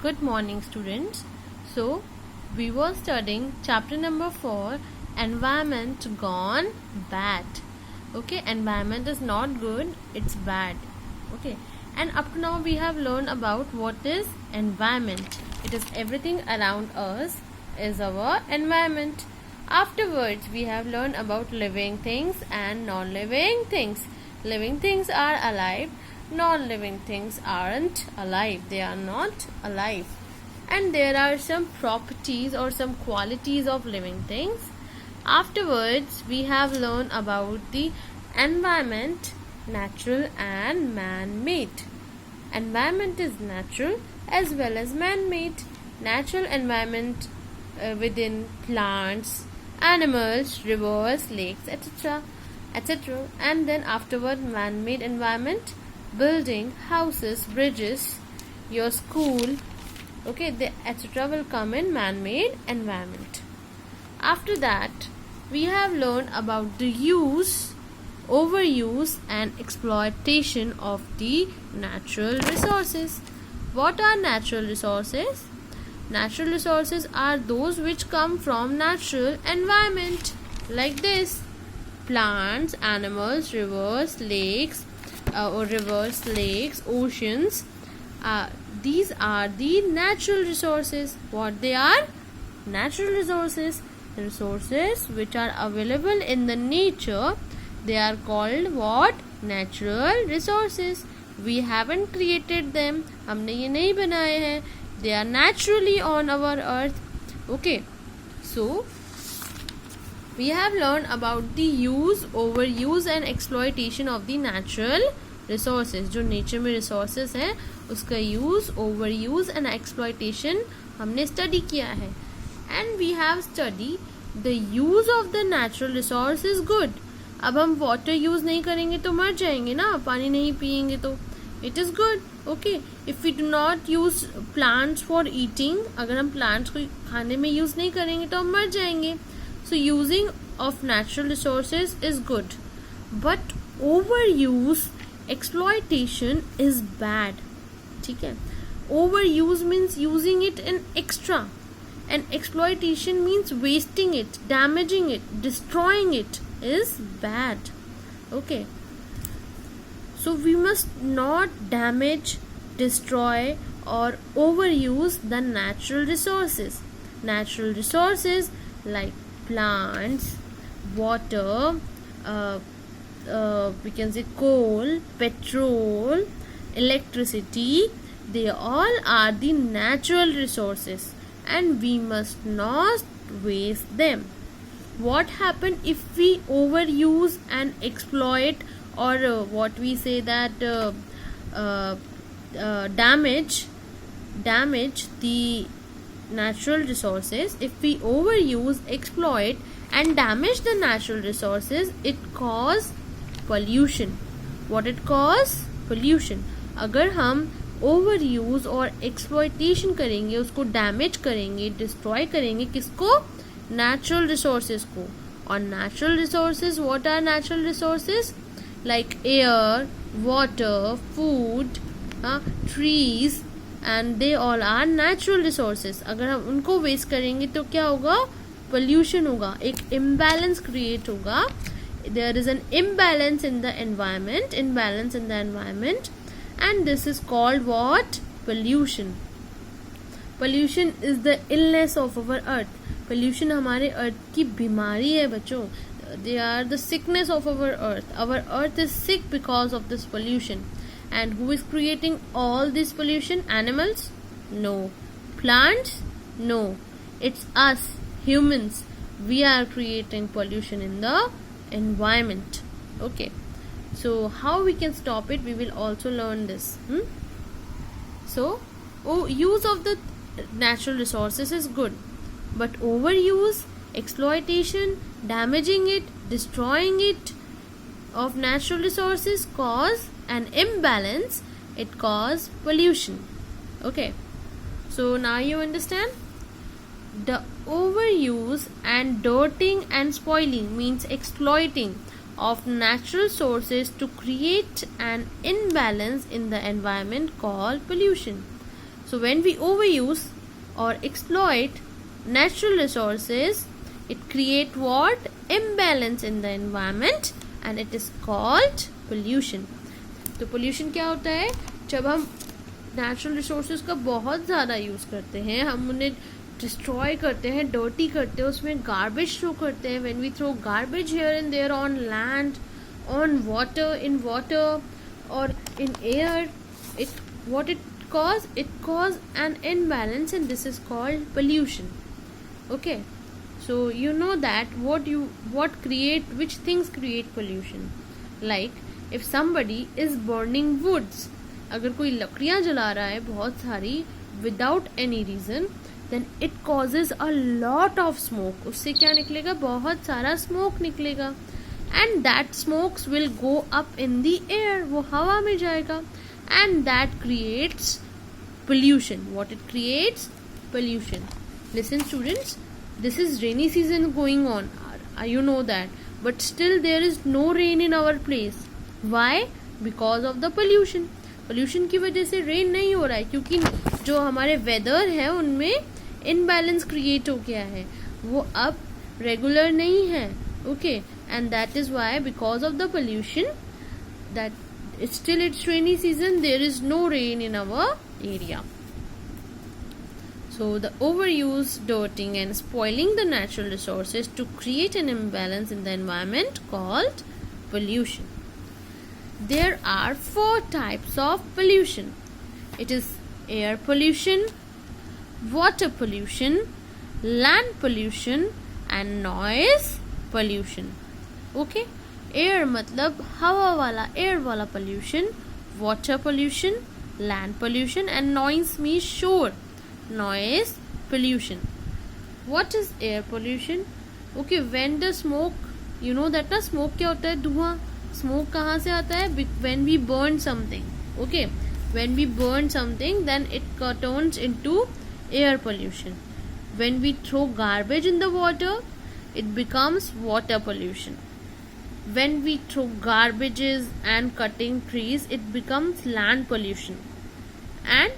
Good morning, students. So, we were studying chapter number 4, environment gone bad. Okay, environment is not good, it's bad. Okay, and up to now we have learned about what is environment. It is everything around us is our environment. Afterwards, we have learned about living things and non-living things. Living things are alive, non-living things aren't alive. They are not alive. And there are some properties or some qualities of living things. Afterwards, we have learned about the environment, natural and man-made. Environment is natural as well as man-made. Natural environment within plants, animals, rivers, lakes, etc. And then afterward, man-made environment, building, houses, bridges, your school, okay, the etc. will come in man-made environment. After that, we have learned about the use, overuse and exploitation of the natural resources. What are natural resources? Natural resources are those which come from natural environment, like this: plants, animals, rivers, lakes, oceans. These are the natural resources. What they are? Natural resources. Resources which are available in the nature, they are called what? Natural resources. We haven't created them. हमने ये नहीं बनाए हैं. They are naturally on our earth. Okay. So, we have learned about the use, overuse and exploitation of the natural resources. जो nature में resources हैं, उसका use, overuse and exploitation हमने study किया है. And we have studied the use of the natural resource is good. अब हम water use नहीं करेंगे तो मर जाएंगे ना, पानी नहीं पिएंगे तो. It is good. Okay. If we do not use plants for eating, अगर हम plants को खाने में use नहीं करेंगे तो हम मर जाएंगे. So using of natural resources is good. But overuse, exploitation is bad. ठीक है. Overuse means using it in extra. And exploitation means wasting it, damaging it, destroying it is bad. Okay. So we must not damage, destroy or overuse the natural resources. Natural resources like plants, water, we can say coal, petrol, electricity, they all are the natural resources and we must not waste them. What happen if we overuse and exploit or what we say that damage the natural resources? If we overuse, exploit and damage the natural resources, it cause pollution. What it cause? Pollution. अगर हम over use और exploitation करेंगे, उसको damage करेंगे, destroy करेंगे, किसको? Natural resources को. और natural resources, what are natural resources? Like air, water, food, trees and they all are natural resources. अगर हम उनको वेस्ट करेंगे तो क्या होगा? पोल्यूशन होगा, एक इम्बैलेंस क्रिएट होगा. There is an imbalance in the environment, and this is called what? Pollution. Pollution is the illness of our earth. Pollution हमारे earth की बीमारी है बच्चों. They are the sickness of our earth. Our earth is sick because of this pollution. And who is creating all this pollution? Animals? No. Plants? No. It's us, humans. We are creating pollution in the environment. Okay. So how we can stop it? We will also learn this. So use of the natural resources is good, but overuse, exploitation, damaging it, destroying it of natural resources cause an imbalance. It cause pollution. Okay. So now you understand. The overuse and dirtying and spoiling means exploiting of natural sources to create an imbalance in the environment called pollution. So when we overuse or exploit natural resources, it create what? Imbalance in the environment and it is called pollution. तो pollution क्या होता है? जब हम natural resources का बहुत ज़्यादा use करते हैं, हम उन्हें डिस्ट्रॉय करते हैं, डर्टी करते हैं, उसमें गार्बेज थ्रो करते हैं. When we throw garbage here and there on land, on water, in water और in air, it cause an imbalance and this is called pollution. Okay, so you know that which things create pollution. Like if somebody is burning woods, अगर कोई लकड़ियाँ जला रहा है बहुत सारी without any reason, then it causes a lot of smoke. उससे क्या निकलेगा? बहुत सारा smoke निकलेगा and that smokes will go up in the air. वो हवा में जाएगा and that creates pollution. What it creates? Pollution. Listen students, this is rainy season going on. You know that. But still there is no rain in our place. Why? Because of the pollution. Pollution की वजह से rain नहीं हो रहा है क्योंकि जो हमारे weather है उनमें imbalance create हो गया है, वो अब regular नहीं है. Okay, and that is why because of the pollution that it's rainy season, there is no rain in our area. So the overuse, dirtying and spoiling the natural resources to create an imbalance in the environment called pollution. There are 4 types of pollution. It is air pollution, water pollution, land pollution and noise pollution. Okay, air मतलब हवा वाला, air वाला pollution, water pollution, land pollution and noise means shore, noise pollution. What is air pollution? Okay, when the smoke, you know that ना smoke क्या होता है? धुआं. Smoke कहाँ से आता है? When we burn something. Okay, when we burn something, then it turns into air pollution. When we throw garbage in the water, it becomes water pollution. When we throw garbages and cutting trees, it becomes land pollution. And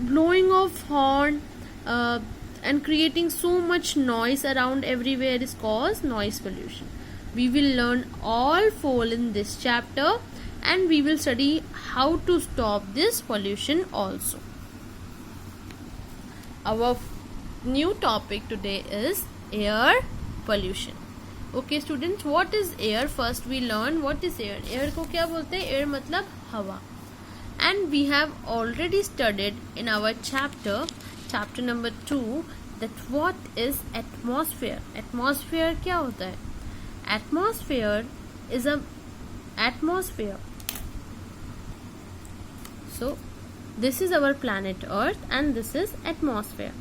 blowing of horn and creating so much noise around everywhere is called noise pollution. We will learn all 4 in this chapter and we will study how to stop this pollution also. Our new topic today is air pollution. Okay students, what is air? First we learn what is air. Air को क्या बोलते हैं? Air मतलब हवा. And we have already studied in our chapter number 2 that what is atmosphere. Atmosphere क्या होता है? Atmosphere is a atmosphere. So this is our planet Earth and this is atmosphere.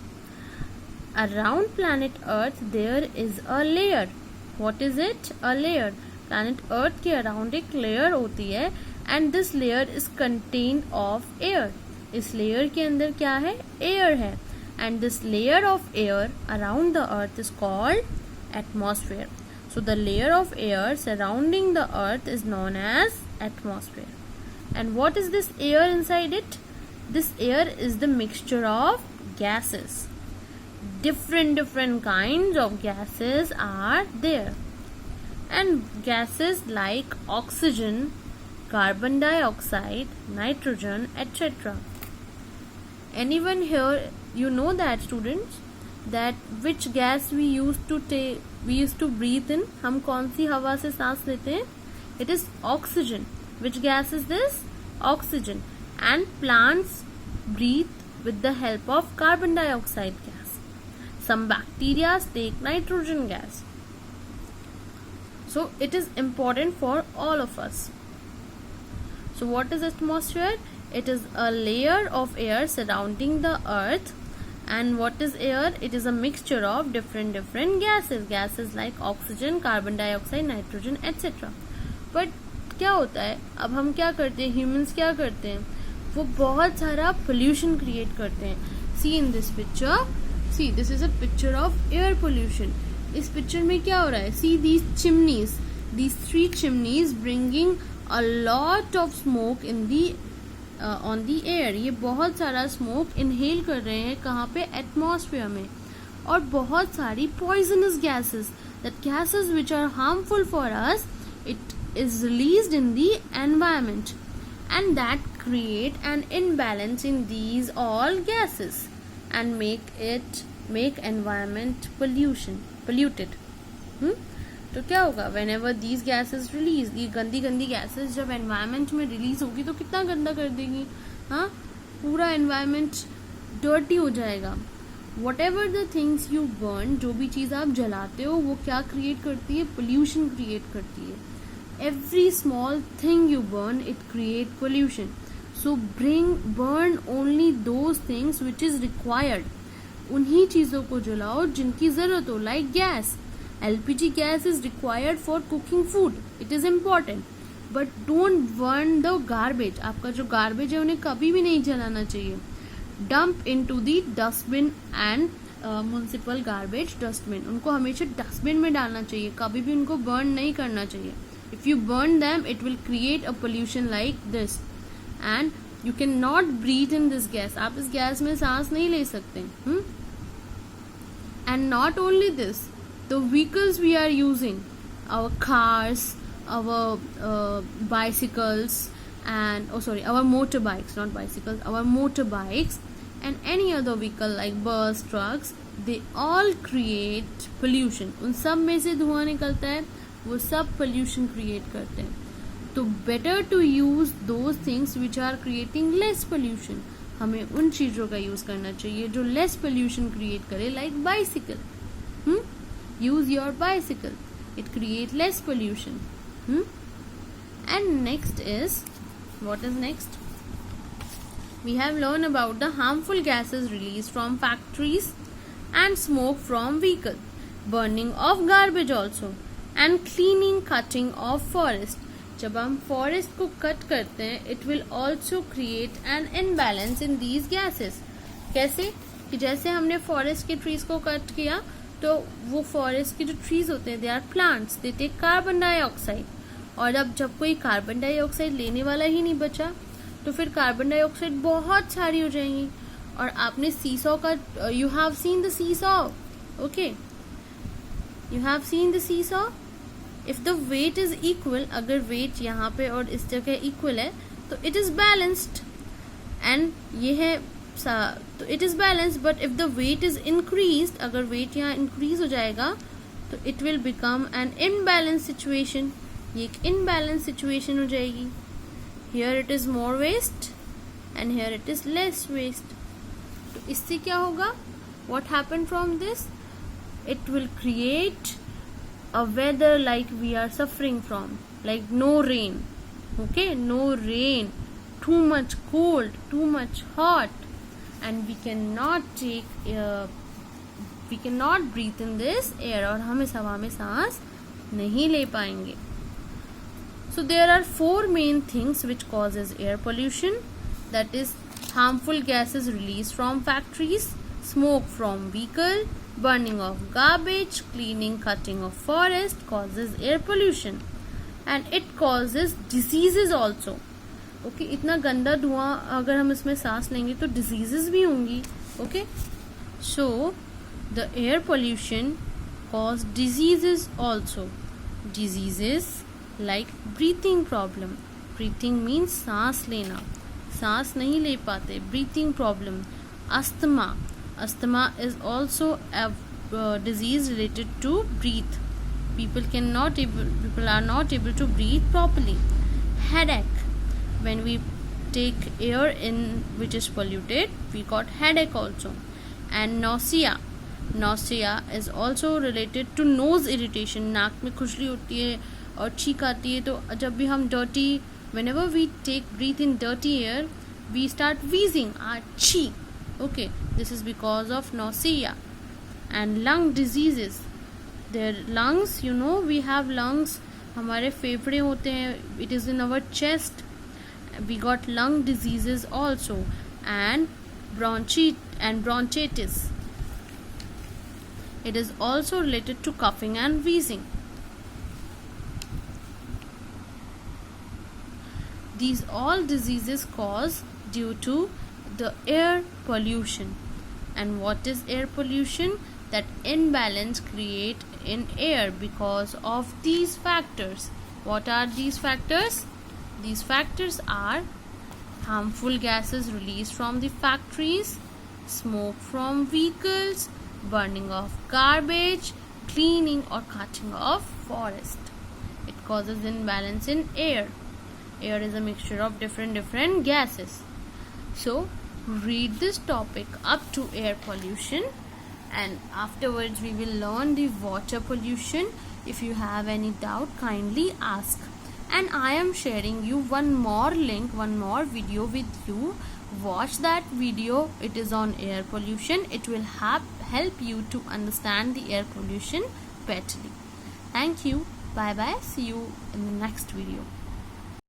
Around planet Earth there is a layer. What is it? A layer. Planet Earth के around एक layer होती है and this layer is contained of air. इस layer के अंदर क्या है? Air है. And this layer of air around the earth is called atmosphere. So the layer of air surrounding the earth is known as atmosphere. And what is this air inside it? This air is the mixture of gases. Different kinds of gases are there. And gases like oxygen, carbon dioxide, nitrogen, etc. Anyone here, you know that students, that which gas we used to breathe in? हम कौन सी हवा से सांस लेते हैं? It is oxygen. Which gas is this? Oxygen. And plants breathe with the help of carbon dioxide gas. Some bacteria take nitrogen gas. So it is important for all of us. So what is atmosphere? It is a layer of air surrounding the earth. And what is air? It is a mixture of different gases. Gases like oxygen, carbon dioxide, nitrogen, etc. But क्या होता है? अब हम क्या करते हैं? Humans क्या करते हैं? वो बहुत सारा pollution create करते हैं. See in this picture. See, this is a picture of air pollution. इस picture में क्या हो रहा है? See these chimneys. These 3 chimneys bringing a lot of smoke in the on the air, ये बहुत सारा स्मोक इनहेल कर रहे हैं कहाँ पे, एटमॉस्फेयर में, और बहुत सारी poisonous gases, that gases which are harmful for us, it is released in the environment, and that create an imbalance in these all gases and make environment polluted. तो क्या होगा, whenever these gases release, ये गंदी गंदी gases जब environment में release होगी तो कितना गंदा कर देगी, हाँ, पूरा एनवायरमेंट डर्टी हो जाएगा. whatever the things you burn, जो भी चीज़ आप जलाते हो वो क्या क्रिएट करती है, पोल्यूशन क्रिएट करती है. Every small thing you burn, it create pollution. So burn only those things which is required. उन्हीं चीज़ों को जलाओ जिनकी ज़रूरत हो, like gas. LPG gas is required for cooking food. It is important. But don't burn the garbage. आपका जो garbage है उन्हें कभी भी नहीं जलाना चाहिए. Dump into the dustbin and municipal garbage dustbin. उनको हमेशा डस्टबिन में डालना चाहिए, कभी भी उनको burn नहीं करना चाहिए. If you burn them, it will create a pollution like this, and you cannot breathe in this gas. आप इस गैस में सांस नहीं ले सकते. And not only this, the vehicles we are using, our cars, our bicycles, and our motorbikes, not bicycles, our motorbikes, and any other vehicle like bus, trucks, they all create pollution. उन सब में से धुआं निकलता है, वो सब pollution create करते हैं. तो better to use those things which are creating less pollution. हमें उन चीज़ों का यूज करना चाहिए जो लेस पोल्यूशन क्रिएट करे, like bicycle. Use your bicycle, it create less pollution. And next is, what is next? We have learn about the harmful gases release from factories and smoke from vehicle, burning of garbage also, and cleaning cutting of forest. जब हम forest को cut करते हैं, it will also create an imbalance in these gases. कैसे कि जैसे हमने forest के ट्रीज को कट किया तो वो फॉरेस्ट के जो ट्रीज होते हैं, they are plants, they take carbon dioxide. और अब जब कोई कार्बन डाइऑक्साइड लेने वाला ही नहीं बचा तो फिर कार्बन डाइऑक्साइड बहुत सारी हो जाएंगी. और आपने सीसॉ का, you have seen the seesaw, okay, you have seen the seesaw. If the weight is equal, अगर वेट यहाँ पे और इस जगह इक्वल है तो इट इज बैलेंस्ड, एंड ये है तो it is balanced. But if the weight is increase, अगर वेट यहाँ इंक्रीज हो जाएगा तो it will become an imbalance situation. ये एक इनबैलेंस सिचुएशन हो जाएगी. Here it is more waste and here it is less waste. तो इससे क्या होगा, what happen from this, it will create a weather like we are suffering from, like no rain, okay, no rain, too much cold, too much hot, and we cannot breathe in this air, और हम इस हवा में सांस नहीं ले पाएंगे. So there are 4 main things which causes air pollution, that is harmful gases released from factories, smoke from vehicle, burning of garbage, cleaning, cutting of forest causes air pollution, and it causes diseases also. Okay, इतना गंदा धुआं अगर हम इसमें सांस लेंगे तो diseases भी होंगी. Okay, so the air pollution cause diseases also. Diseases like breathing problem. Breathing means सांस लेना, सांस नहीं ले पाते, breathing problem. Asthma. Asthma is also a disease related to breathe. People are not able to breathe properly. Headache. When we take air in which is polluted, we got headache also. And nausea. Nausea is also related to nose irritation. नाक में खुजली होती है और छींक आती है. तो जब भी हम whenever we breathe in dirty air, we start wheezing, achhi. Okay, this is because of nausea. And lung diseases. Their lungs, you know, we have lungs, हमारे फेफड़े होते हैं, it is in our chest. We got lung diseases also. And bronchitis. It is also related to coughing and wheezing. These all diseases caused due to the air pollution. And what is air pollution? That imbalance create in air because of these factors. What are these factors? These factors are harmful gases released from the factories, smoke from vehicles, burning of garbage, cleaning or cutting of forest. It causes imbalance in air. Air is a mixture of different gases. So read this topic up to air pollution, and afterwards we will learn the water pollution. If you have any doubt, kindly ask. And I am sharing you one more link, one more video with you. Watch that video. It is on air pollution. It will help you to understand the air pollution better. Thank you. Bye bye. See you in the next video.